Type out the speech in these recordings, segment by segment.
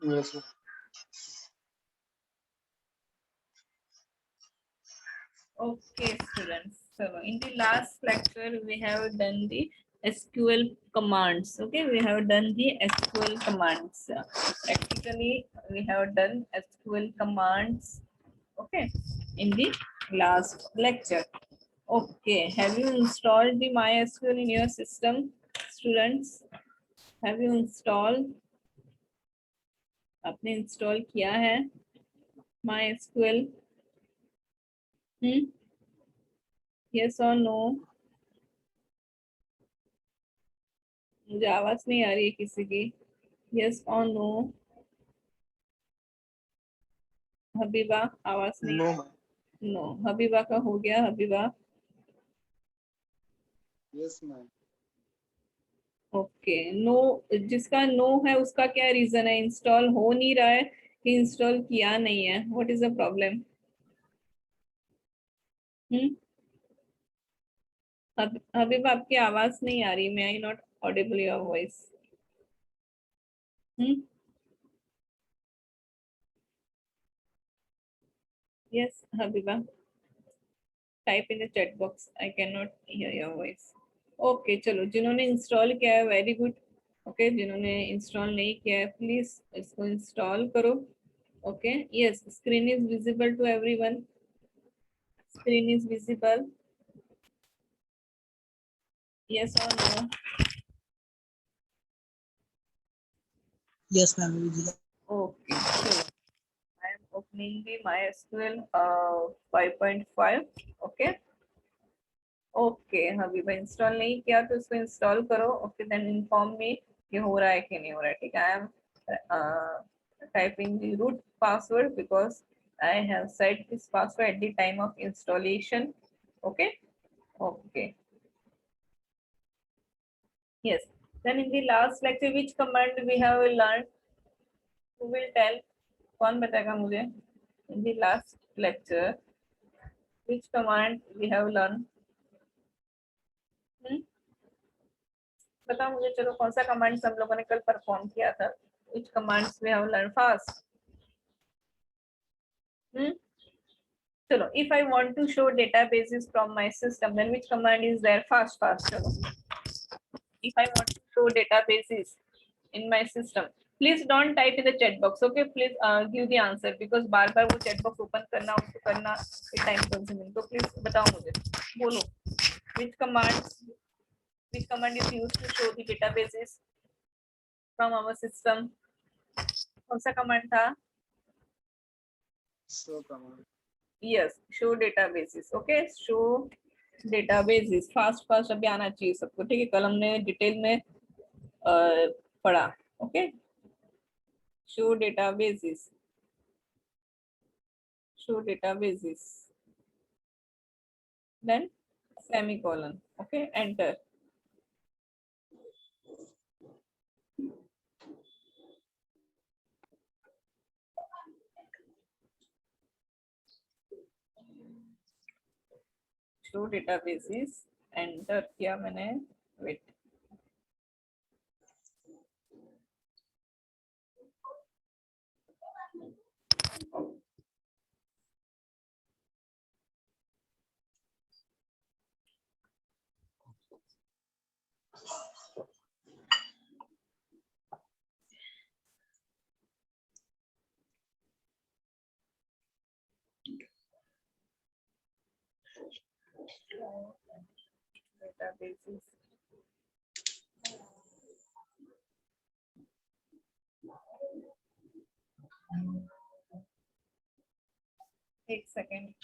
Yes, ma'am. Okay, students. So in the last lecture, we have done the SQL commands. Okay, we have done the SQL commands. Practically, we have done SQL commands. Okay, in the last lecture. Okay, have you installed the MySQL in your system, students? Have you installed? आपने install किया है MySQL? Yes or no? मुझे आवाज नहीं आ रही है किसी की. यस और नो? हबीबा आवाज नहीं. No, ma'am. नो, हबीबा का हो गया. Habiba Yes, ma'am. Okay. No, जिसका नो है उसका क्या रीजन है? इंस्टॉल हो नहीं रहा है कि इंस्टॉल किया नहीं है? What is the problem? Habiba आपकी आवाज नहीं आ रही. May I not audible your voice? Yes Habiba, type in the chat box. I can not hear your voice. Okay, चलो जिन्होंने इंस्टॉल किया है वेरी गुड. ओके, जिन्होंने इंस्टॉल नहीं किया है प्लीज इसको इंस्टॉल करो. Okay, yes, screen is visible to everyone. Screen is visible. Yes और नो? Yes, ma'am. ओके, चलो I am opening the MySQL 5.5. Okay. Okay, Habiba install नहीं किया तो इसको इंस्टॉल करो. ओके, देन इन्फॉर्म मी कि हो रहा है कि नहीं हो रहा है. ठीक है, I am typing the root password because I have set this password at the time of installation. Okay. Okay. Yes. Then in the last lecture, which command we have learned? Who will tell? कौन बताएगा मुझे? In the last lecture, which command we have learned? बताओ मुझे. चलो, कौन सा command हम लोगों ने कल परफॉर्म किया था? Which commands we have learned fast? चलो, if I want to show databases from my system, then which command is there? Fast. चलो, if I want to show databases in my system, please don't type in the chat box. Okay, please give the answer because बार बार वो chat box open करना, उसको करना, it time consuming. तो please बताओ मुझे, बोलो. Which command is used to show the databases from our system? कौन सा command था? So command. Yes, show databases. Okay, show databases. Fast अभी आना चाहिए सबको. ठीक है, कल हमने डिटेल में पढ़ा. Okay, show databases. Show databases. Then semicolon. Okay, enter. Show databases. Enter किया मैंने. Wait. Databases. एक second.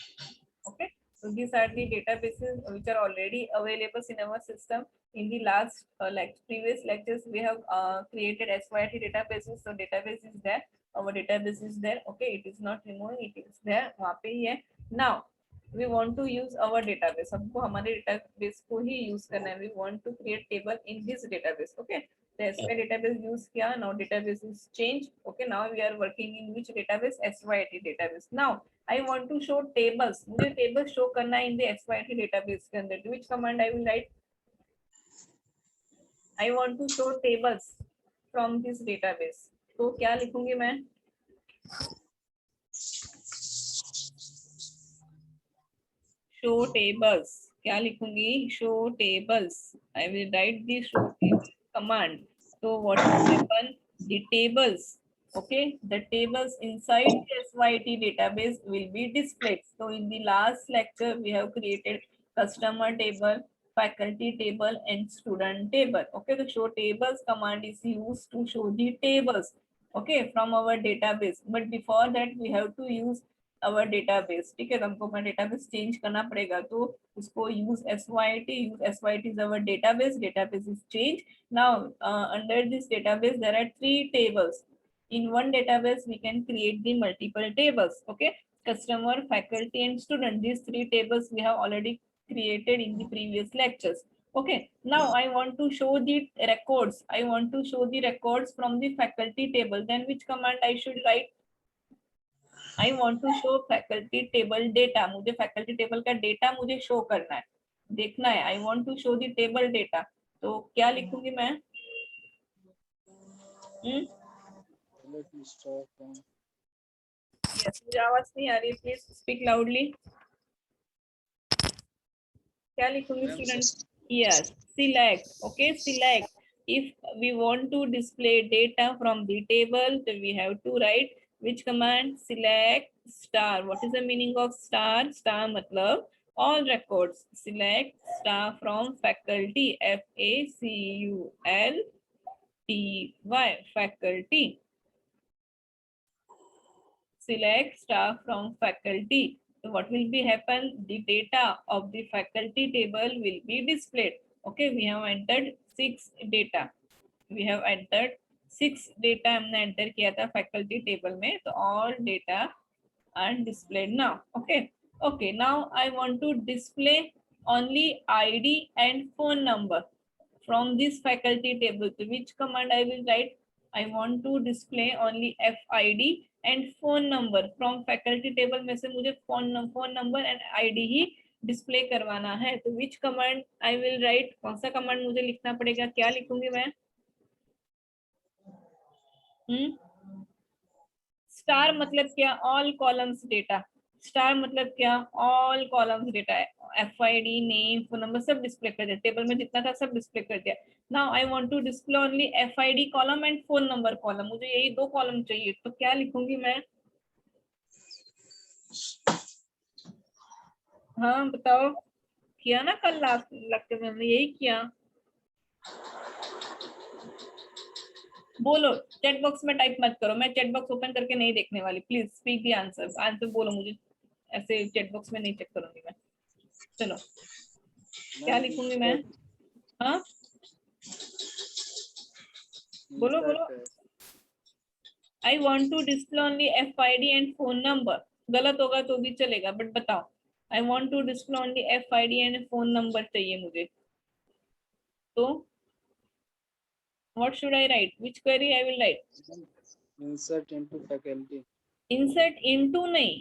Okay, so these are the databases which are already available in our system. In the last previous lectures, we have created SYT databases. So database is there, our database is there. Okay, it is not removing, it is there, वहाँ पे ही है. Now we want to use our database. हमको हमारे database को ही use करना है. We want to create table in this database. Okay, the SYT database use किया. Now database is changed. Okay, now we are working in which database? SYT database. Now I want to show tables. मुझे tables show करना है in the SYT database के अंदर. Which command I will write? I want to show tables from this database. तो क्या लिखूंगी मैं? Show tables, क्या लिखूंगी? Show tables. I will right the show table command. So what will happen? The tables, okay, the tables inside the SYT database will be displayed. So in the last lecture we have created customer table, faculty table and student table. Okay, the show tables command is used to show the tables, okay, from our database. But before that we have to use our database. ठीक है, हमको अपना database change करना पड़ेगा, तो उसको use SYT. use SYT is our database. Database is changed. Now under this database there are 3 tables. In one database we can create the multiple tables. Okay, customer, faculty and student, these 3 tables we have already created in the previous lectures. Okay, now I want to show the records. I want to show the records from the faculty table. Then which command I should write? I want to show faculty table data. मुझे faculty table का data मुझे show करना है, देखना है. I want to show the table data. तो क्या लिखूंगी मैं? Yes, मुझे आवाज नहीं आ रही, प्लीज स्पीक लाउडली. क्या लिखूंगी student? Yes, select. Okay, select. If we want to display data from the table, then we have to write which command? Select star. What is the meaning of star? Star मतलब all records. Select star from faculty. FACULTY. Faculty. Select star from faculty. So what will be happen? The data of the faculty table will be displayed. Okay, we have entered 6 data. We have entered 6 data. हमने enter किया था faculty table में, तो all data are displayed now. Okay, okay. Now I want to display only ID and phone number from this faculty table. So which command I will write? I want to display only FID and phone number from faculty table में से मुझे phone number and ID he display करवाना है. तो which command I will write? कौन सा command मुझे लिखना पड़ेगा? क्या लिखूंगी मैं? स्टार मतलब क्या? All columns data. स्टार मतलब क्या? ऑल कॉलम्स डेटा है. FID, नेम, फोन नंबर सब डिस्प्ले कर दिया. टेबल में जितना था सब डिस्प्ले कर दिया. Now I want to display only FID column and phone number column. मुझे यही 2 कॉलम चाहिए, तो क्या लिखूंगी मैं? हाँ बताओ. किया ना कल लास्ट लेक्चर में हमने यही किया. बोलो, चैट बॉक्स में टाइप मत करो. मैं चैट बॉक्स ओपन करके नहीं देखने वाली. Please speak the answer. Answer बोलो मुझे. ऐसे चैट बॉक्स में नहीं चेक करूंगी मैं. चलो क्या लिखूंगी मैं? हाँ बोलो बोलो. I want to display only FID and phone number. गलत होगा तो भी चलेगा, बट बताओ. I want to display only FID and phone number चाहिए मुझे. तो what should I write? Which query I will write? Insert into faculty. Insert into नहीं.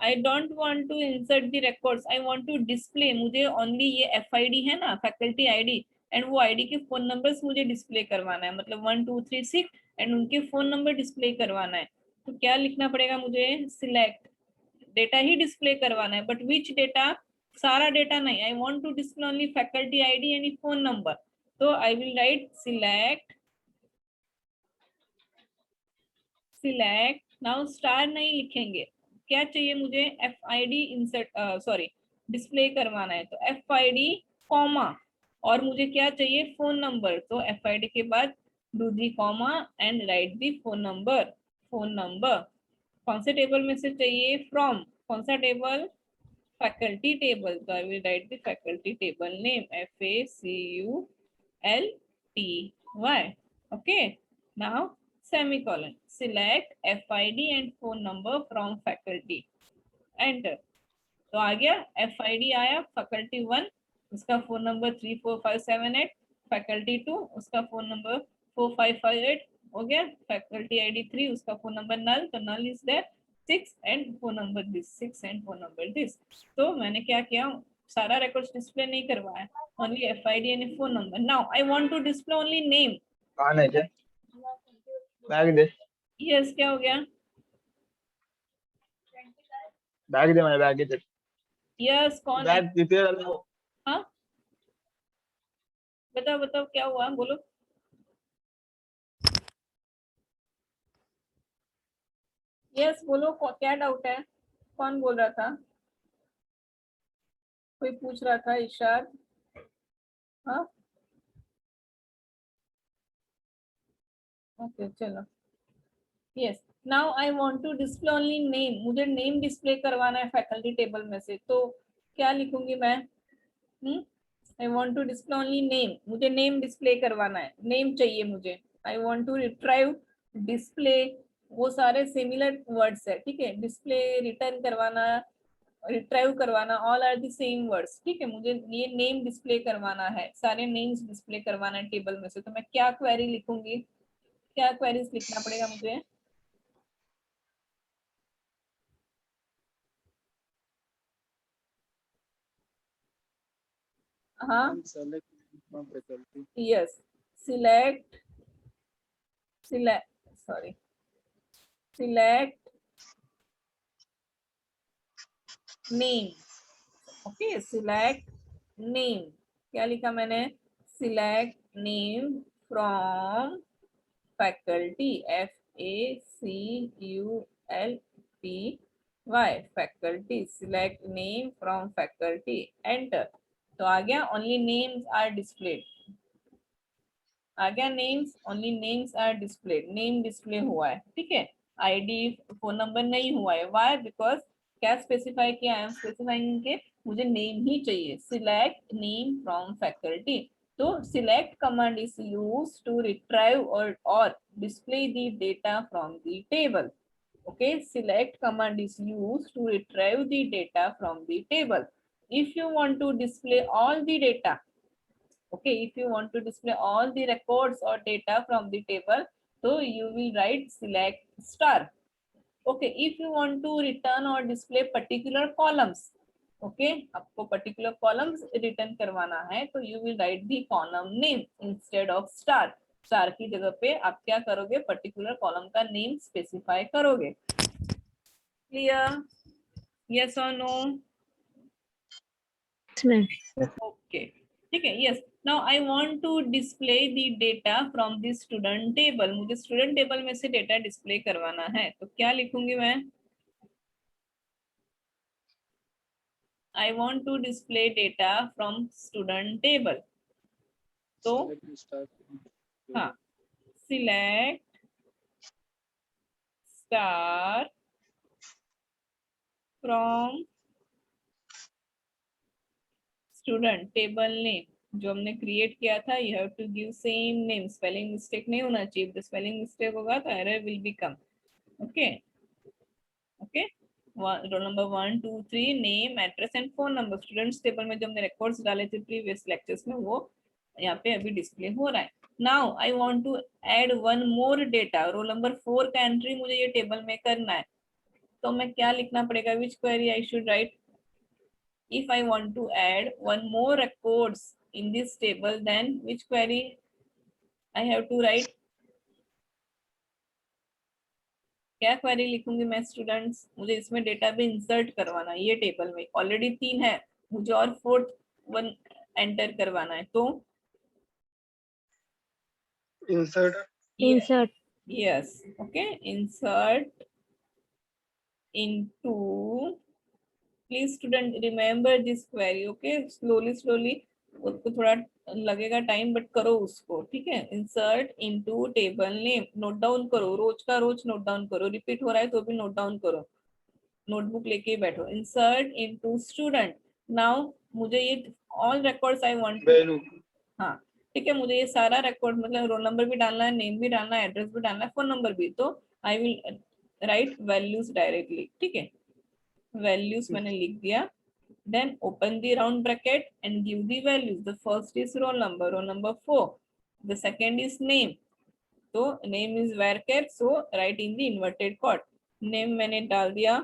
I don't want to insert the records. I want to display. मुझे only ये FID है ना, faculty ID, and वो ID के phone numbers मुझे display करवाना है. मतलब 1 2 3 6 एंड उनके फोन नंबर डिस्प्ले करवाना है. तो क्या लिखना पड़ेगा मुझे? सिलेक्ट. डेटा ही डिस्प्ले करवाना है, बट विच डेटा? सारा डेटा नहीं. I want to display only faculty ID and phone number. तो I will write select. Select. Now star नहीं लिखेंगे. क्या चाहिए मुझे? FID इंसर्ट, सॉरी, डिस्प्ले करवाना है. तो FID कॉमा, और मुझे क्या चाहिए? Phone number. तो FID के बाद do the comma and right the phone number. Phone number कौन से टेबल में से चाहिए? फ्रॉम. कौन सा टेबल? Faculty table. तो I will write the faculty table name FACULTY. Okay, now semicolon. Select FID and phone number from faculty. Enter. तो आ गया. FID आया faculty 1, उसका फोन नंबर 34578. faculty 2, उसका फोन नंबर 4558 हो गया. faculty ID 3, उसका फोन नंबर null, तो null is there. 6 and phone number this. 6 and phone number this. तो मैंने क्या किया? सारा records display नहीं करवाया, only FID and phone number. Now I want to display only name. Bag they, yes क्या हो गया? बैग दे, मैंने बैग दे, यस कौन है? बैग कितने वाला वो? हाँ बताओ बताओ क्या हुआ, बोलो। यस बोलो, क्या डाउट है? कौन बोल रहा था? कोई पूछ रहा था, इरशाद? हाँ ओके चलो। Yes now I want to display only name, मुझे नेम डिस्प्ले करवाना है फैकल्टी टेबल में से, तो क्या लिखूंगी मैं? I want to display only name, मुझे नेम डिस्प्ले करवाना है, नेम चाहिए मुझे। I want to retrieve, display, वो सारे सिमिलर वर्ड्स है, ठीक है। डिस्प्ले, रिटर्न करवाना, रिट्राइव करवाना, all are the same words, ठीक है। मुझे ये नेम डिस्प्ले करवाना है, सारे नेम्स डिस्प्ले करवाना है टेबल में से, तो मैं क्या क्वेरी लिखूंगी? क्या क्वेरीज लिखना पड़ेगा मुझे? हाँ And select from faculty. Yes, select, select, sorry, select name, okay select name, क्या लिखा मैंने? Select name from faculty, FACULTY, faculty, select name from faculty, enter. तो आ गया, ओनली नेम्स आर डिस्प्लेड, आ गया names, only names are displayed, name display हुआ है, ठीक है। आईडी फोन नंबर नहीं हुआ है, व्हाई? बिकॉज क्या स्पेसिफाई किया? आई एम स्पेसिफाइंग के मुझे नेम ही चाहिए, सिलेक्ट नेम फ्रॉम फैकल्टी। तो select command is used to retrieve और display the data from the table, okay, select command is used to retrieve the data from the table. If you want to display all the data, okay, if you want to display all the records or data from the table, so you will write select star. Okay, if you want to return or display particular columns, okay, आपको particular columns return करवाना है, तो you will write the column name instead of star. Star की जगह पे आप क्या करोगे? पर्टिकुलर कॉलम का नेम स्पेसिफाई करोगे। क्लियर? यस और नो? ओके ठीक है। Yes now I want to display the data from the student table, मुझे स्टूडेंट टेबल में से डेटा डिस्प्ले करवाना है, तो क्या लिखूंगी मैं? I want to display data from student table, तो Select start. हाँ, select star from student table name, जो हमने क्रिएट किया था, you have to give same name, spelling mistake नहीं होना चाहिए, द स्पेलिंग मिस्टेक होगा तो error will be come. Okay okay, roll number 1 2 3, name, address and phone number, students table में जो हमने रिकॉर्ड्स डाले थे प्रीवियस लेक्चर्स में, वो यहाँ पे अभी डिस्प्ले हो रहा है। Now I want to add one more data, roll number 4 का एंट्री मुझे ये टेबल में करना है, तो मैं क्या लिखना पड़ेगा? Which query I should write? If I want to add one more records in this table, then which query I have to write? क्या क्वेरी लिखूंगी मैं स्टूडेंट्स? मुझे इसमें डेटा भी इंसर्ट करवाना है, ये टेबल में ऑलरेडी 3 है, मुझे और 4th वन एंटर करवाना है, तो insert yes okay, insert into, please student remember this query, okay, slowly उसको थोड़ा लगेगा टाइम, बट करो उसको, ठीक है। Insert into table name, note down करो, रोज का रोज नोट डाउन करो, रिपीट हो रहा है तो भी नोट डाउन करो, नोटबुक लेके बैठो। इंसर्ट इनटू स्टूडेंट, नाउ मुझे ये all records I want to, हाँ ठीक है, मुझे ये सारा रिकॉर्ड मतलब रोल नंबर भी डालना है, नेम भी डालना है, एड्रेस भी डालना है, फोन नंबर भी, तो I will right values directly, ठीक है। वैल्यूज मैंने लिख दिया, then open the round bracket and give the values. The first is roll number 4, the second is name, so name is varchar, so write in the inverted quote, name मैंने डाल दिया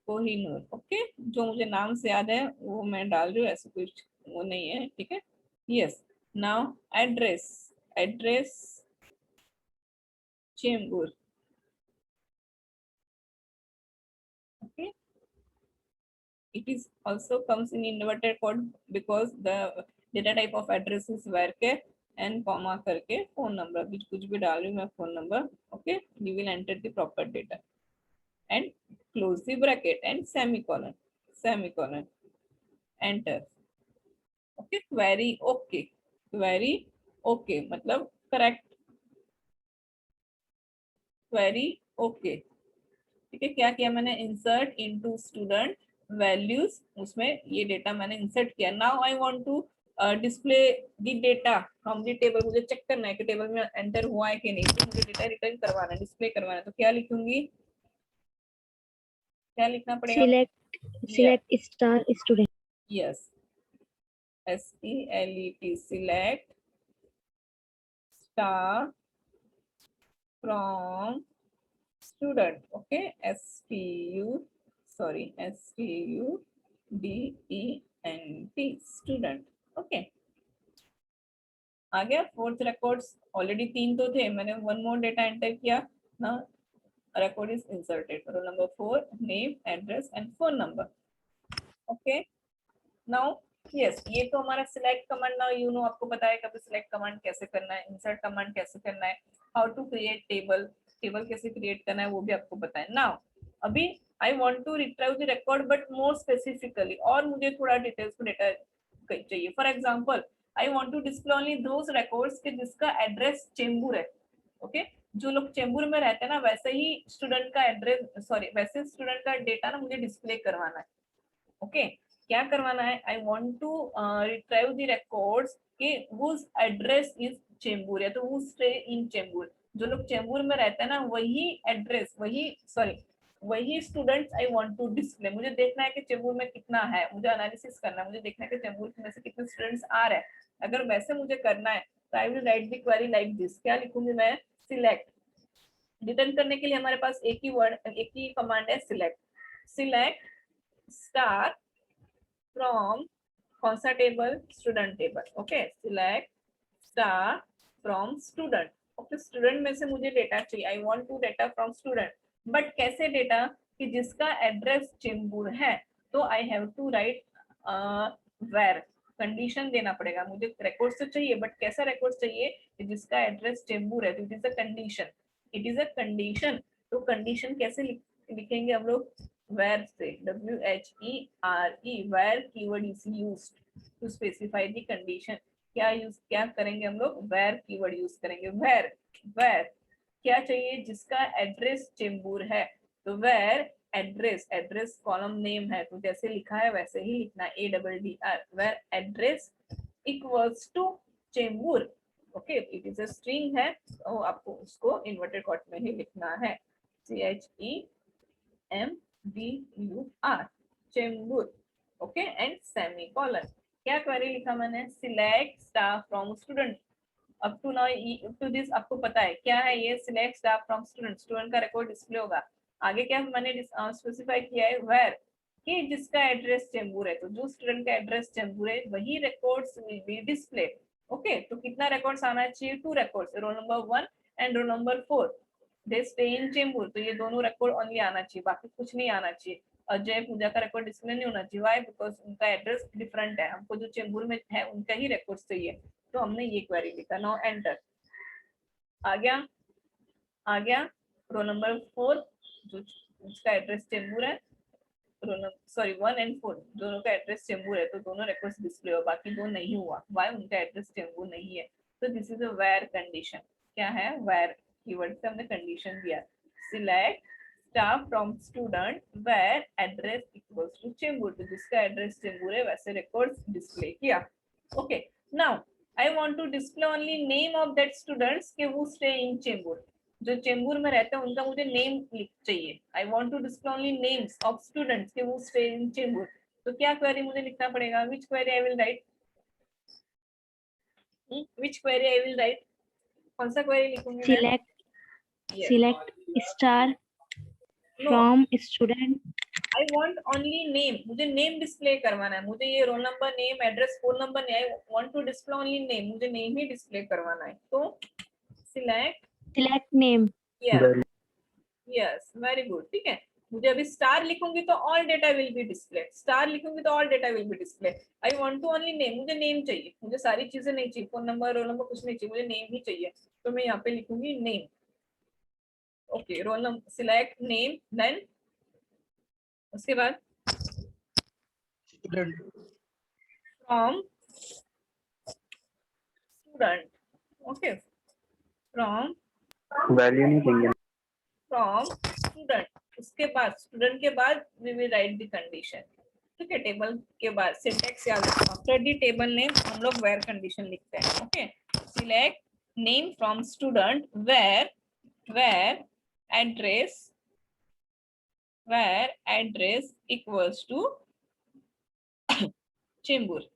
Kohinoor, okay, जो मुझे नाम से याद है वो मैं डाल रही हूँ, ऐसा कुछ वो नहीं है, ठीक है। Yes Now address Chembur. Okay, it is also comes in inverted code because the data type of address is varchar and comma करके phone number which कुछ भी डाल रही हूँ मैं phone number. Okay, you will enter the proper data and close the bracket and semicolon enter. Okay, query okay मतलब correct query okay. ठीक है, क्या किया मैंने इंसर्ट इनटू स्टूडेंट वैल्यूज, उसमें ये डेटा मैंने इंसर्ट किया. Now I want to display the data from the table. मुझे चेक करना है कि टेबल में एंटर हुआ है कि नहीं, तो मुझे डेटा रिटर्न करवाना है, डिस्प्ले करवाना है. तो क्या लिखूंगी, क्या लिखना पड़ेगा? select star student. Yes, SELECT select star from student. Okay, STUDENT student. Okay, आ गया. फोर्थ रिकॉर्ड्स ऑलरेडी 3 तो थे, मैंने वन मोर डेटा एंटर किया ना. record is inserted. Roll number 4, name, address and phone number. Okay, now yes, ये तो हमारा select command. now you know, आपको पता है कभी select command कैसे करना है, insert command कैसे करना है, how to create table कैसे create करना है वो भी आपको पता है. now अभी I want to retrieve the record but more specifically, और मुझे थोड़ा डिटेल्स को डेटा चाहिए. For example I want to display only those records के जिसका एड्रेस चेंबूर है. ओके, जो लोग चेंबूर में रहते हैं ना, वैसे ही स्टूडेंट का एड्रेस वैसे स्टूडेंट का डेटा ना मुझे डिस्प्ले करवाना है. ओके, क्या करवाना है, I want to retrieve the records के whose एड्रेस इज चेंबूर, या तो who stay in चेंबूर. जो लोग चेंबूर में रहते हैं ना, वही एड्रेस वही students I want to display. मुझे देखना है कि चेंबूर में कितना है, मुझे एनालिसिस करना है, मुझे देखना है कि चेंबूर में से कितने स्टूडेंट्स आ रहे हैं. अगर वैसे मुझे करना है तो I will write the query like this. क्या लिखूंगी मैं, सिलेक्ट. रिटर्न करने के लिए हमारे पास एक ही कमांड है, सिलेक्ट स्टार फ्रॉम कौन सा table, student table. Okay, select star from student. Okay, student में से मुझे डेटा चाहिए, I want to data from student. But कैसे डेटा, कि जिसका एड्रेस चेंबूर है, तो I have to write where. Condition देना पड़ेगा. मुझे रिकॉर्ड्स तो चाहिए, बट कैसा रिकॉर्ड्स चाहिए, कि जिसका एड्रेस चेंबूर है. तो इट इज अ कंडीशन, तो कंडीशन कैसे लिखेंगे हम लोग, where से, WHERE, where keyword is used to specify the condition. क्या करेंगे हम लोग, where कीवर्ड यूज करेंगे. where क्या चाहिए, जिसका एड्रेस चेंबूर है. तो where एड्रेस कॉलम नेम है, तो जैसे लिखा है वैसे ही लिखना, ADDR, where address equals to Chembur. Okay, it is a string है, तो आपको उसको इन्वर्टेड कॉट में ही लिखना है, CHEMBUR Chembur. Okay, and semicolon. क्या क्वेरी लिखा मैंने, select staff from student. Up to this आपको पता है क्या है ये, select staff from student. Student का रिकॉर्ड डिस्प्ले होगा. आगे क्या मैंने स्पेसिफाई किया है, वेयर, कि जिसका एड्रेस चेंबूर है. तो जो स्टूडेंट का एड्रेस चेंबूर है, वही records will be display. Okay, तो कितना रिकॉर्ड्स आना चाहिए, 2 records, role number 1 and role number 4. They stay in Chembur, तो ये दोनों रिकॉर्ड ओनली आना चाहिए, बाकी कुछ नहीं आना चाहिए. अजय पूजा का रिकॉर्ड डिस्प्ले नहीं होना चाहिए. व्हाई, बिकॉज उनका एड्रेस डिफरेंट है, हमको जो चेंबूर में है उनका ही रिकॉर्ड्स चाहिए. तो हमने ये क्वेरी लिखा. Now enter. आ गया रोल नंबर 4 जो उसका एड्रेस चेंबूर है. रोल 1 एंड 4 दोनों का एड्रेस चेंबूर है, तो दोनों रिकॉर्ड्स डिस्प्ले हो, बाकी दो नहीं हुआ. व्हाई, उनका एड्रेस चेंबूर नहीं है. तो this is a where condition. क्या है, वेयर कीवर्ड से हमने कंडीशन दिया. Select staff from student where address equals to Chembur, तो जिसका एड्रेस चेंबूर है वैसे रिकॉर्ड्स डिस्प्ले किया. Okay, now I want to display only name of that students के वो स्टे इन चेंबूर. जो चेंबूर में रहते हैं उनका मुझे नेम चाहिए. I want to display only names of students के वो स्टे इन चेंबूर. तो क्या क्वेरी मुझे लिखना पड़ेगा, which query I will write, कौन सा क्वेरी लिखूंगी मैं? Select star from student I want only name, मुझे नेम डिस्प्ले करवाना है, मुझे ये roll number, name, address, phone number नहीं, I want to display only name, मुझे नेम ही डिस्प्ले करवाना है, तो select Select name. Yes, yes, very good, ठीक है। मुझे अभी स्टार लिखूंगी तो all data will be display, star लिखूंगी तो all data will be display. I want to only name, मुझे नेम चाहिए, मुझे सारी चीजें नहीं चाहिए, फोन नंबर, रोल नंबर कुछ नहीं चाहिए, मुझे नेम ही चाहिए, तो मैं यहाँ पे लिखूंगी name. Okay, roll number, select name, then उसके बाद from student, okay, from value नहीं चाहिए। फ्रॉम स्टूडेंट, उसके बाद स्टूडेंट के बाद we will write the condition, ठीक है। टेबल के बाद सिंटैक्स याद रखो, आफ्टर द टेबल नेम हम लोग वेयर कंडीशन लिखते हैं, okay. Select name from student where address equals to Chembur,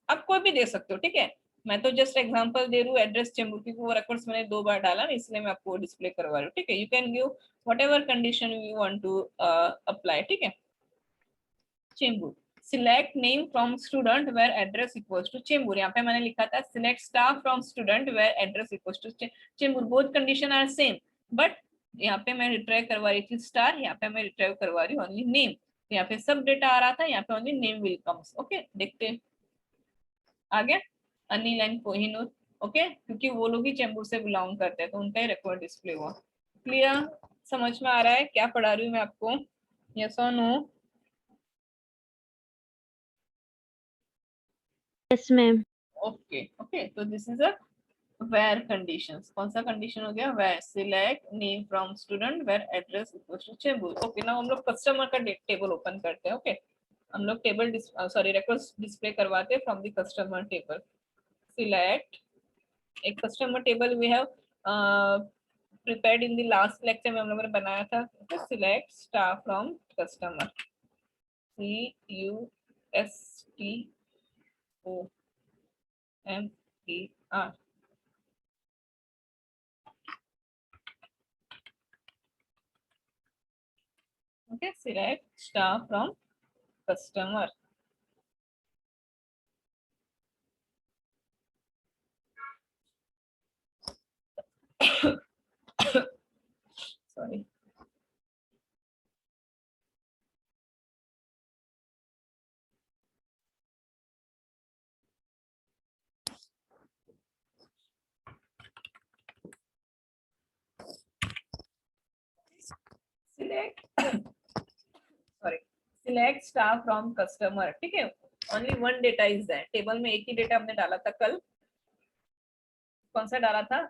आप कोई भी दे सकते हो, ठीक है। मैं तो जस्ट एग्जांपल दे रही हूँ एड्रेस चेंबूर, क्योंकि वो रिकॉर्ड्स मैंने 2 बार डाला ना, इसलिए मैं आपको डिस्प्ले करवा रही हूँ, ठीक है। You can give whatever condition you want to apply, ठीक है। Chembur, select name from student where address equals to Chembur, यहाँ पे मैंने लिखा था select staff from student where address equals to Chembur, both condition are same, but यहाँ पे मैं रिट्राइव करवा रही थी स्टार, यहाँ पे मैं रिट्राइव करवा रही हूँ ओनली नेम, यहाँ पे सब डेटा आ रहा था, यहाँ पे only name will comes, okay. देखते हैं आगे, अनिल एंड कोहिनूर, ओके, क्योंकि वो लोग ही चेंबूर से बिलोंग करते हैं, तो उनका ही रिकॉर्ड डिस्प्ले हुआ। क्लियर, समझ में आ रहा है क्या पढ़ा रही हूँ मैं आपको, यस और no? Yes, ma'am. Okay okay, तो this is a where conditions, कौन सा कंडीशन हो गया, where, select name from student where address equals to Chembur, okay. Now हम लोग कस्टमर का टेबल ओपन करते हैं, ओके। हम लोग टेबल सॉरी रिकॉर्ड्स डिस्प्ले करवाते हैं from the customer table. Select एक customer table we have prepared in the last lecture में हम लोगों ने बनाया था, select star from customer, CUSTOMER, okay, select star from customer, sorry, select sorry, select star from customer, ठीक है। only one data is there, table में एक ही डेटा हमने डाला था कल, कौन सा डाला था,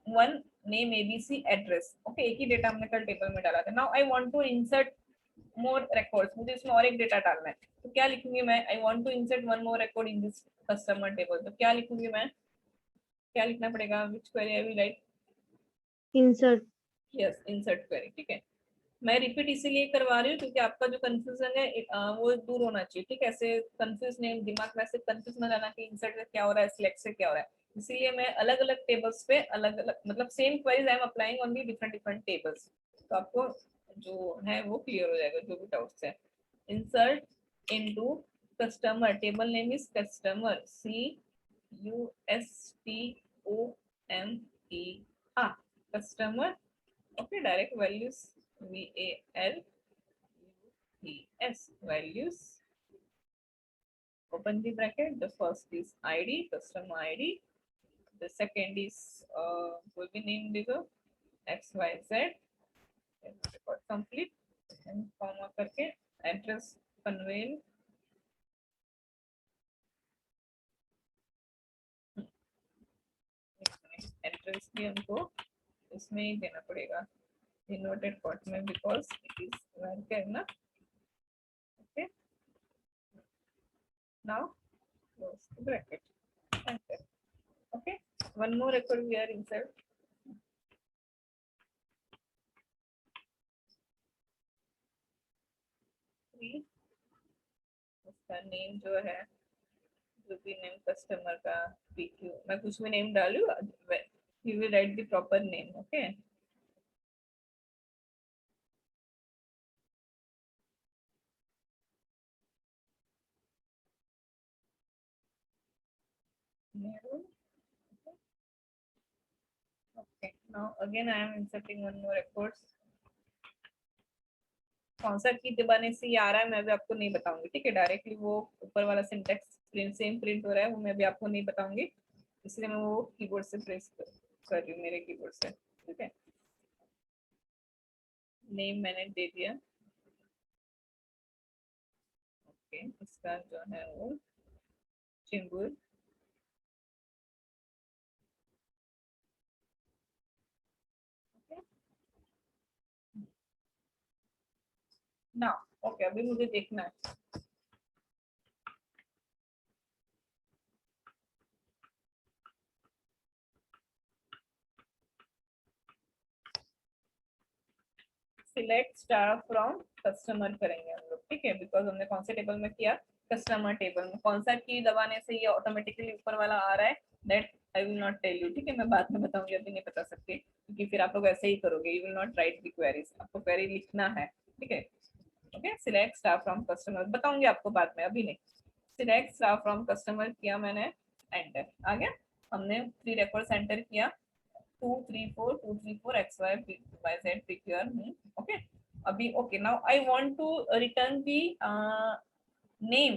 one name ABC address, okay, एक ही डेटा हमने कल टेबल में डाला था। Now I want to insert more records, मुझे इसमें और एक डेटा डालना है, तो क्या लिखूंगी मैं, I want to insert one more record in this customer table, तो क्या लिखूंगी मैं, क्या लिखना पड़ेगा, which query I will write, Insert. Yes, insert query, ठीक है। मैं रिपीट इसीलिए करवा रही हूँ क्योंकि आपका जो कंफ्यूजन है वो दूर होना चाहिए, ठीक है। ऐसे कंफ्यूज नहीं, दिमाग में ऐसे कंफ्यूज ना रहना कि इंसर्ट से क्या हो रहा है, सिलेक्ट से क्या हो रहा है, इसीलिए मैं अलग अलग टेबल्स पे अलग अलग, मतलब same queries I am applying on the different different tables, तो आपको जो है वो क्लियर हो जाएगा, जो भी डाउट्स है। Insert into customer, table name is customer, CUSTOMER, customer, okay, direct values, VALUES, values, open the bracket, the first is ID, customer ID, the second is will be named as XYZ, record complete, and comma करके address convey, address भी हमको इसमें ही देना पड़ेगा inverted quote में, because it is where ना, okay. Now close the bracket, enter, okay. One more record we are insert, three, उसका name जो है, जो भी नेम कस्टमर का, PQ, मैं कुछ भी नेम डालू, you will write the proper name, okay. Nehru. Okay, now again I am inserting one more records. कौन सा की दबाने से ये आ रहा है मैं भी आपको नहीं बताऊंगी, ठीक है। डायरेक्टली वो ऊपर वाला सिंटेक्स प्रिंट सेम प्रिंट हो रहा है, वो मैं भी आपको नहीं बताऊंगी, इसलिए मैं वो कीबोर्ड से प्रेस कर रही हूँ, मेरे कीबोर्ड से, ठीक है। नेम मैंने दे दिया, ओके। इसका जो है वो चिंगुर, ना ओके। अभी मुझे देखना है सिलेक्ट स्टार फ्रॉम कस्टमर करेंगे हम लोग, ठीक है। बिकॉज हमने कौन से टेबल में किया, कस्टमर टेबल में। कौन सा की दबाने से ये ऑटोमेटिकली ऊपर वाला आ रहा है, that I will not tell you, ठीक है। मैं बाद में बताऊंगी, अभी नहीं बता सकती, क्योंकि फिर आप लोग ऐसे ही करोगे, you will not right the queries, आपको क्वेरी लिखना है, ठीक है। Okay, select star from customer बताऊंगी आपको बाद में, अभी नहीं। सिलेक्ट स्टार फ्रॉम कस्टमर किया मैंने, एंटर आ गया। हमने 3 रिकॉर्ड्स एंटर किया, 2 3 4 2 3 4 x y y z pick your name, okay। अभी okay, now I want to return the name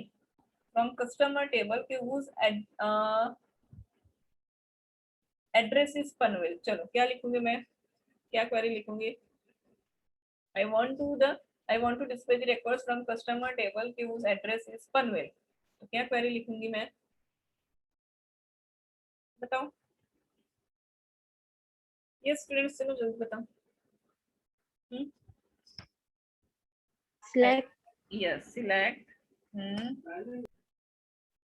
from customer table के whose address is पनवेल। चलो क्या लिखूंगी मैं, क्या क्वेरी लिखूंगी, I want to display the records from customer table के whose address is Panvel. तो क्या क्वेरी लिखूंगी मैं, बताओ। ये स्टूडेंट्स चलो जल्दी बताओ। Select. Yes, select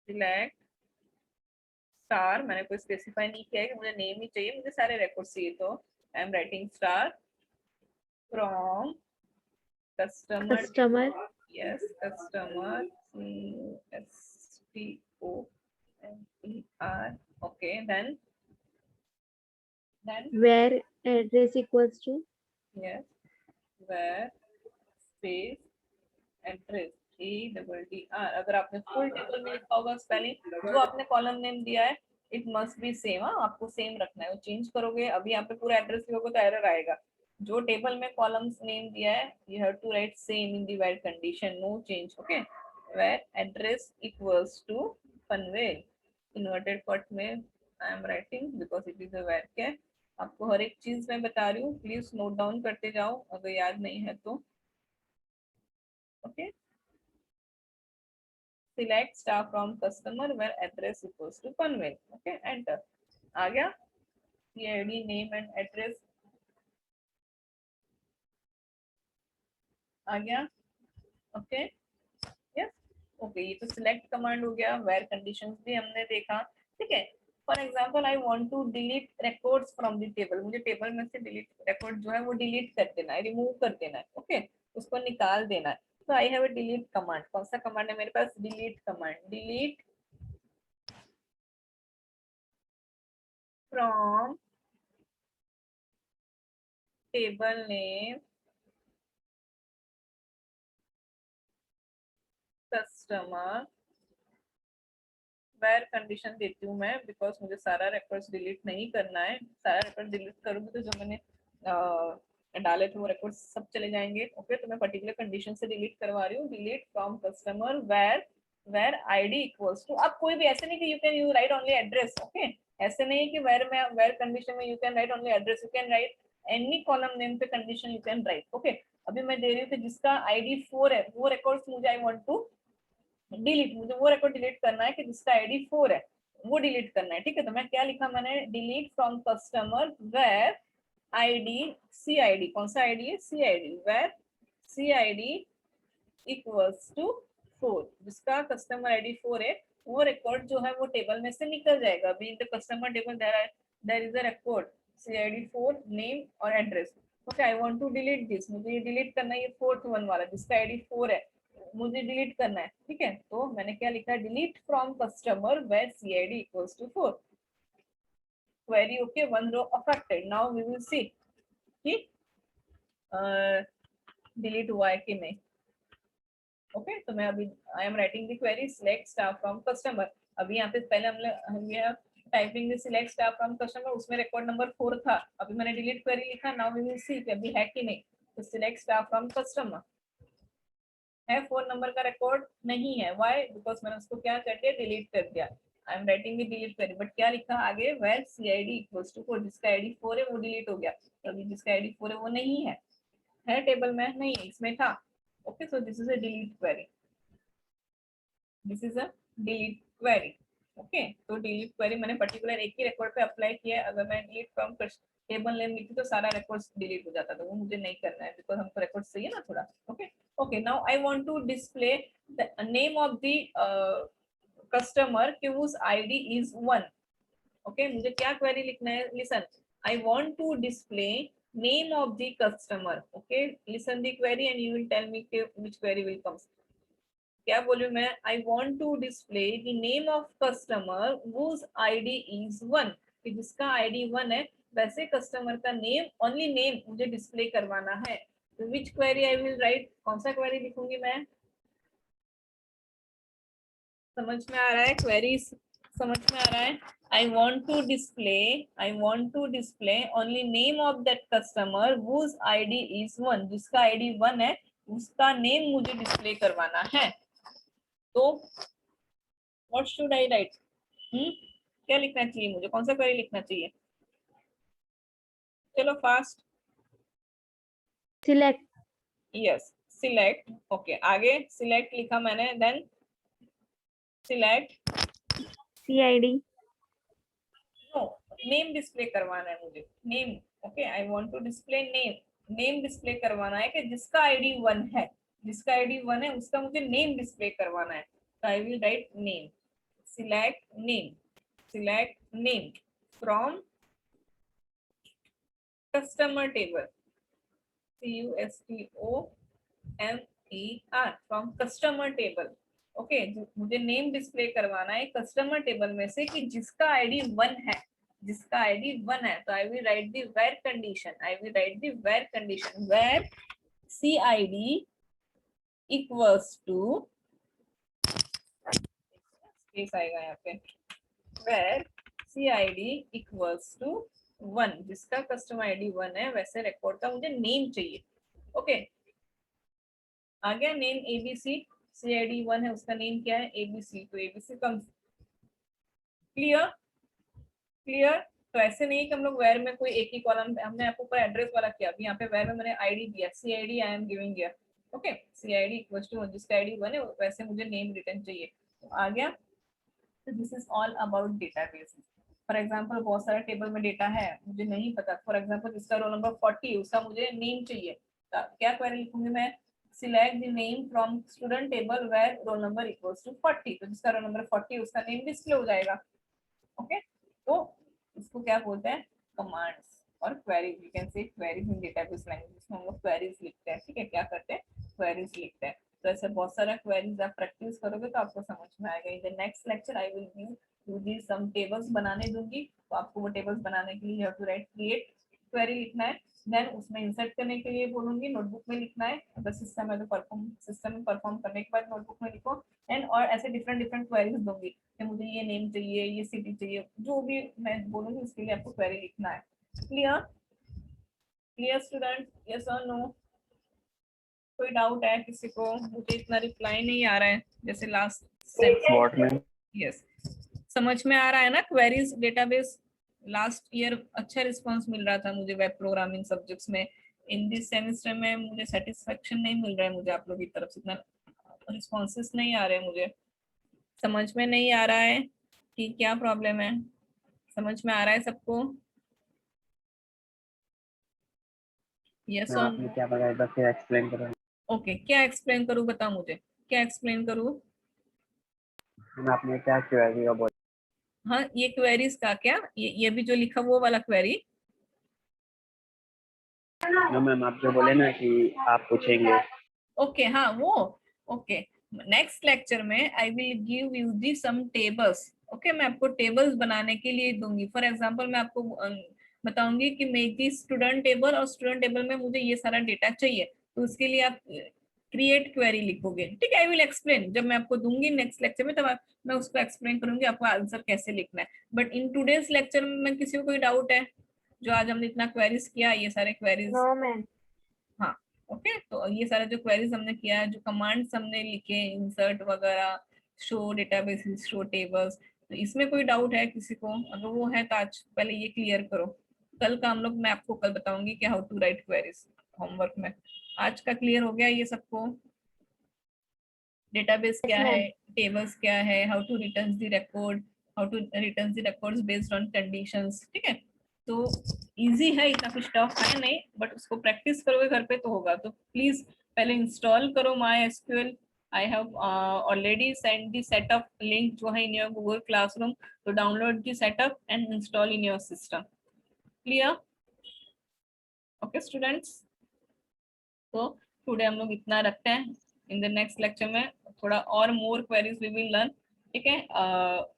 select star. मैंने कोई स्पेसिफाई नहीं किया है कि मुझे नेम ही चाहिए, मुझे सारे रिकॉर्ड चाहिए, तो I am writing star from customer. Customer. Yes, customer, CSTOMER, okay. Then Where address equals to. Yes, where space address, ADDR। अगर आपने फुल टेबल में लिखा होगा स्पेलिंग, जो आपने कॉलम नेम दिया है इट मस्ट बी सेम, आपको सेम रखना है। वो चेंज करोगे, अभी यहाँ पे पूरा एड्रेस लिखोगे तो एरर आएगा। जो टेबल में कॉलम्स नेम दिया है you have to write same in the where condition, no change, okay. Where address equals to Panvel, inverted quote में I am writing because it is a where के। आपको हर एक चीज मैं बता रही हूँ, प्लीज नोट डाउन करते जाओ अगर याद नहीं है तो, okay. Select star from customer where address equals to Panvel, okay, enter। आ गया CID name and address, आ गया, ओके। Yes, okay. ये तो सिलेक्ट कमांड हो गया, वेयर कंडीशंस भी हमने देखा, ठीक है। For example I want to delete records from the table, मुझे टेबल में से डिलीट रिकॉर्ड जो है वो डिलीट कर देना है, रिमूव कर देना है, ओके, उसको निकाल देना है। तो I have a delete command. कौन सा कमांड है मेरे पास, delete command. Delete from table name customer, where condition देती हूँ मैं, बिकॉज मुझे सारा रिकॉर्ड्स डिलीट नहीं करना है। सारा रिकॉर्ड डिलीट करूंगी तो जो मैंने डाले थे वो रिकॉर्ड्स सब चले जाएंगे, ओके। तो मैं पर्टिकुलर कंडीशन से डिलीट करवा रही हूँ। Delete from customer where ID equals to, अब कोई भी ऐसे नहीं कि you can you write only address, okay. ऐसे नहीं कि वेयर कंडीशन में you can write only address, you can write any column name पे condition you can write, okay. अभी मैं दे रही हूँ कि जिसका आईडी 4 है वो रिकॉर्ड्स मुझे आई वांट टू डिलीट, मुझे वो रिकॉर्ड डिलीट करना है कि जिसका आईडी 4 है वो डिलीट करना है, ठीक है। तो मैं क्या लिखा मैंने, delete from customer where ID CID, कौन सा आईडी है, CID, where CID equals to 4, जिसका कस्टमर आईडी 4 है वो रिकॉर्ड जो है वो टेबल में से निकल जाएगा। अभी in the customer table there is a record CID 4 name और address, okay. I want to delete this, मुझे ये डिलीट करना है, ये 4th वन वाला जिसका आईडी 4 है मुझे डिलीट करना है, ठीक है। तो मैंने क्या लिखा, delete from customer where CID equals to 4, query okay, 1 row affected. Now we will see कि डिलीट हुआ है कि नहीं, ओके। तो मैं अभी आई am writing the query, select star from customer. अभी यहाँ पे पहले हम typing select staff from customer, उसमें रिकॉर्ड नंबर 4 था, अभी मैंने डिलीट क्वेरी लिखा, नाउ वी विल सी कि अभी है कि नहीं। तो सिलेक्ट स्टाफ फ्रॉम कस्टमर है, 4 नंबर का रिकॉर्ड नहीं है, व्हाई? बिकॉज मैंने उसको क्या कर दिया, डिलीट कर दिया। आई am writing the delete query, but क्या लिखा आगे, वेयर CID इक्वल्स टू 4, जिसका आईडी 4 है वो डिलीट हो गया, अभी जिसका आईडी 4 है वो नहीं है टेबल में, नहीं इसमें था। Okay, so this is a delete query, this is a delete query. Okay, तो डिलीट क्वेरी मैंने पर्टिकुलर एक ही रिकॉर्ड पे अप्लाई किया है। अगर मैं डिलीट फ्रॉम टेबल नेम लिखती तो सारा रिकॉर्ड्स डिलीट हो जाता, तो वो मुझे नहीं करना है, बिकॉज हमको रिकॉर्ड्स चाहिए ना थोड़ा। Okay okay, now I want to display the name of the customer whose ID is 1। Okay, मुझे क्या क्वेरी लिखना है, listen, I want to display name of the customer. Okay, listen the query and you will tell me which query will comes. क्या बोलूं मैं, I want to display the name of customer whose ID is 1, कि जिसका ID 1 है वैसे customer का name, only name मुझे display करवाना है। तो विच क्वेरी आई विल राइट, कौन सा क्वेरी लिखूंगी मैं? समझ में आ रहा है क्वेरी, समझ में आ रहा है? I want to display only name of that customer whose ID is 1, जिसका ID 1 है उसका नेम मुझे डिस्प्ले करवाना है। तो व्हाट शुड आई राइट, क्या लिखना चाहिए मुझे, कौन सा क्वेरी लिखना चाहिए? चलो fast. Select yes, select. Okay, आगे सिलेक्ट लिखा मैंने, then select CID. No, name display करवाना है मुझे, name. Okay, I want to display name, name display करवाना है कि जिसका ID 1 है, जिसका ID 1 है उसका मुझे नेम डिस्प्ले करवाना है। तो I will write name, select name from customer table, CUSTOMER, from customer table. Okay, मुझे नेम डिस्प्ले करवाना है कस्टमर टेबल में से कि जिसका ID 1 है, जिसका ID 1 है। तो I will write the where condition, where CID equals to, space आएगा यहाँ पे, वेयर CID इक्वल्स टू 1, जिसका कस्टमर ID 1 है वैसे रिकॉर्ड का मुझे नेम चाहिए। ओके, आ गया नेम ABC, CID 1 है उसका नेम क्या है, ABC, तो ABC कम्स। क्लियर। तो ऐसे नहीं कि हम लोग वेयर में कोई एक ही कॉलम, हमने आपको ऊपर एड्रेस वाला किया, अभी यहाँ पे वेयर में मैंने ID दिया, CID I am giving here. Okay, CID equals to जिसका ID 1 है वैसे मुझे नेम रिटर्न चाहिए। तो आ गया। तो this is all about database. For example बहुत सारे टेबल में डेटा है, मुझे नहीं पता, फॉर एग्जांपल जिसका रोल नंबर 40 उसका मुझे नेम चाहिए, तो क्या क्वेरी लिखूंगी मैं, select the name from student table where roll number equals to 40, तो जिसका रोल नंबर 40 उसका नेम डिस्प्ले हो जाएगा। ओके, तो इसको क्या बोलते हैं, कमांड्स और queries, you can say queries in database language, जिसमें हम लोग क्वेरीज लिखते हैं। ठीक है, क्या करते हैं, क्वेरीज लिखते हैं। तो ऐसे बहुत सारा क्वेरीज आप प्रैक्टिस करोगे तो आपको समझ में आएगा। In the next lecture I will give you the some tables बनाने दूंगी, तो आपको वो टेबल्स बनाने के लिए you have to write create query लिखना है, देन उसमें इंसर्ट करने के लिए बोलूंगी नोटबुक में लिखना है, अगर सिस्टम है तो सिस्टम में परफॉर्म करने के बाद नोटबुक में लिखो। एंड और ऐसे डिफरेंट क्वेरीज दूंगी कि मुझे ये नेम चाहिए, ये सिटी चाहिए, जो भी मैं बोलूंगी उसके लिए आपको क्वेरी लिखना है। क्लियर स्टूडेंट, यस और नो? कोई डाउट है किसी को? मुझे इतना रिप्लाई नहीं आ रहा है जैसे लास्ट व्हाट में? यस, समझ में आ रहा है ना क्वेरीज डेटाबेस? लास्ट ईयर अच्छा रिस्पांस मिल रहा था मुझे वेब प्रोग्रामिंग सब्जेक्ट्स में, इन दिस सेमेस्टर में मुझे सेटिस्फेक्शन नहीं मिल रहा है, मुझे आप लोगों की तरफ से इतना रिस्पॉन्सेस नहीं आ रहे हैं मुझे। समझ में नहीं आ रहा है कि क्या प्रॉब्लम है? समझ में आ रहा है सबको? यस और आपने क्या बताया, बस एक्सप्लेन करो। ओके, क्या एक्सप्लेन करूं, बताओ मुझे क्या एक्सप्लेन करूं? आपने क्या क्वेरी का बोला? हाँ, ये क्वेरीज का क्या, ये भी जो लिखा वो वाला क्वेरी। नो मैम, आप जो बोले ना कि आप पूछेंगे। ओके, हाँ वो, ओके, नेक्स्ट लेक्चर में I will give you the some tables. Okay, मैं आपको टेबल्स बनाने के लिए दूंगी। फॉर एग्जांपल मैं आपको बताऊंगी कि मेक दी स्टूडेंट टेबल, और स्टूडेंट टेबल में मुझे ये सारा डेटा चाहिए, तो उसके लिए आप क्रिएट क्वेरी लिखोगे, ठीक है। आई विल एक्सप्लेन, जब मैं आपको दूंगी नेक्स्ट लेक्चर में, तब मैं उसको एक्सप्लेन करूंगी आपको आंसर कैसे लिखना है। बट इन टूडेज लेक्चर में किसी को कोई डाउट है? जो आज हमने इतना क्वेरीज किया, ये सारे क्वेरीज, नो मैम। हाँ ओके। तो ये सारे जो क्वेरीज हमने किया है, जो कमांड्स हमने लिखे, इंसर्ट वगैरह, शो डेटाबेसेस, शो टेबल्स, तो इसमें कोई डाउट है किसी को? अगर वो है तो आज पहले ये क्लियर करो। कल का हम लोग, मैं आपको कल बताऊंगी कि how to write queries homework में। आज का क्लियर हो गया ये सबको? डेटाबेस क्या है, टेबल्स क्या है, how to return the record, how to return the records based on conditions, ठीक है। तो इजी है, इतना कुछ टफ है नहीं, बट उसको प्रैक्टिस करोगे घर पे तो होगा। तो प्लीज पहले इंस्टॉल करो my SQL. I have already send the setup link जो है इन योर गूगल क्लासरूम, तो download the setup and install in your system. Clear? Okay students, तो टुडे हम लोग इतना रखते हैं। इन द नेक्स्ट लेक्चर में थोड़ा और more queries we will learn, ठीक है।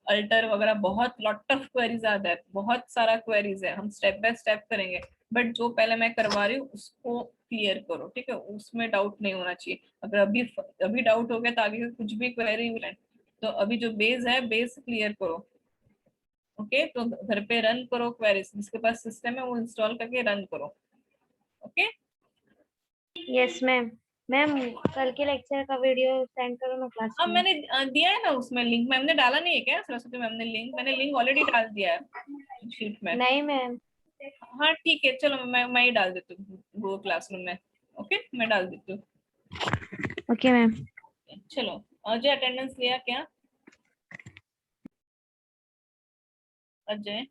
अल्टर वगैरह बहुत लॉट ऑफ क्वेरीज आ है, बहुत सारा क्वेरीज है, हम स्टेप बाय स्टेप करेंगे। बट जो पहले मैं करवा रही हूँ उसको क्लियर करो, ठीक है, उसमें डाउट नहीं होना चाहिए। अगर अभी डाउट हो गया तो आगे कुछ भी क्वेरी मिले, तो अभी जो बेस है, बेस क्लियर करो। ओके, तो घर पे रन करो क्वेरीज, जिसके पास सिस्टम है वो इंस्टॉल करके रन करो। Okay yes ma'am. मैम कल के लेक्चर का वीडियो सेंड करो ना क्लास अब में। मैंने दिया है ना उसमें लिंक, मैम ने डाला नहीं है क्या सरस्वती मैम ने लिंक? मैंने लिंक ऑलरेडी डाल दिया है शीट में। नहीं मैम। हाँ ठीक है, चलो मैं ही डाल देती हूँ गूगल क्लासरूम में। ओके, मैं डाल देती हूँ। Okay ma'am. चलो, अजय अटेंडेंस लिया क्या? अजय